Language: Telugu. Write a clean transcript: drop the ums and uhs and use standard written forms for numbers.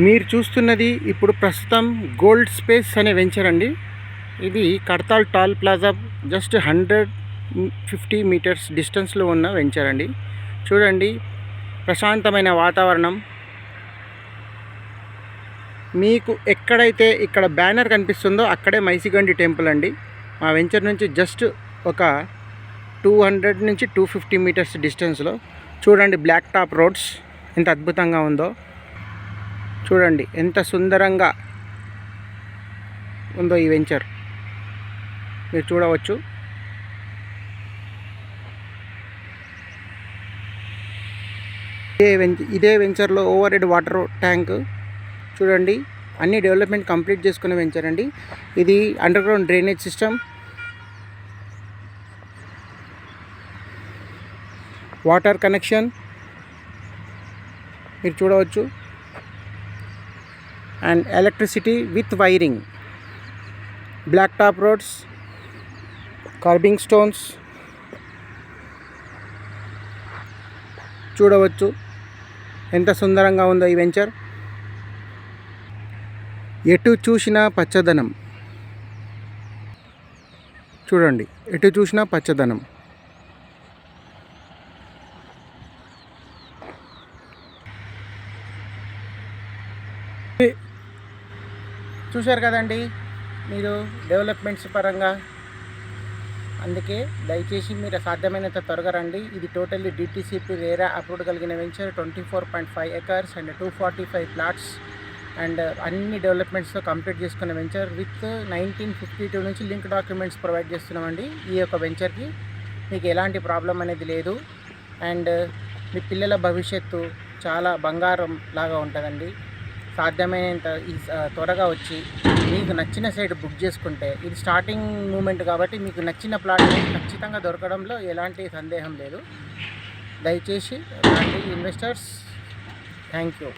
మీరు చూస్తున్నది ఇప్పుడు ప్రస్తుతం గోల్డ్ స్పేస్ అనే వెంచర్ అండి. ఇది Kadthal toll plaza just 150 meters డిస్టెన్స్లో ఉన్న వెంచర్ అండి. చూడండి, ప్రశాంతమైన వాతావరణం. మీకు ఎక్కడైతే ఇక్కడ బ్యానర్ కనిపిస్తుందో అక్కడే మైసిగండి టెంపుల్ అండి. మా వెంచర్ నుంచి జస్ట్ ఒక 200 నుంచి 250 మీటర్స్ డిస్టెన్స్లో. చూడండి, బ్లాక్ టాప్ రోడ్స్ ఎంత అద్భుతంగా ఉందో. చూడండి ఎంత సుందరంగా ఉందో ఈ వెంచర్ మీరు చూడవచ్చు. ఇదే వెంచర్లో ఓవర్ హెడ్ వాటర్ ట్యాంక్. చూడండి, అన్ని డెవలప్మెంట్ కంప్లీట్ చేసుకునే వెంచర్ అండి. ఇది underground drainage system, water connection మీరు చూడవచ్చు, and electricity with wiring, black top roads, kerbing stones చూడవచ్చు. ఎంత సుందరంగా ఉందో ఈ వెంచర్. ఎటు చూసినా పచ్చదనం. చూడండి, ఎటు చూసినా పచ్చదనం. చూశారు కదండి మీరు డెవలప్మెంట్స్ పరంగా. అందుకే దయచేసి మీరు సాధ్యమైనంత త్వరగా రండి. ఇది టోటల్లీ డిటిసిపి రేరా అప్రూవ్డ్ కలిగిన venture. 24.5 acres and 245 plots and అన్ని డెవలప్మెంట్స్తో కంప్లీట్ చేసుకున్న వెంచర్. విత్ 1952 నుంచి లింక్ డాక్యుమెంట్స్ ప్రొవైడ్ చేస్తున్నామండి. ఈ యొక్క వెంచర్కి మీకు ఎలాంటి ప్రాబ్లం అనేది లేదు. అండ్ మీ పిల్లల భవిష్యత్తు చాలా బంగారం లాగా ఉంటుందండి. సాధ్యమైనంత త్వరగా వచ్చి మీకు నచ్చిన సైట్ బుక్ చేసుకుంటే, ఇది స్టార్టింగ్ మూమెంట్ కాబట్టి మీకు నచ్చిన ప్లాట్ ఖచ్చితంగా దొరకడంలో ఎలాంటి సందేహం లేదు. దయచేసి ఇన్వెస్టర్స్, థ్యాంక్ యూ.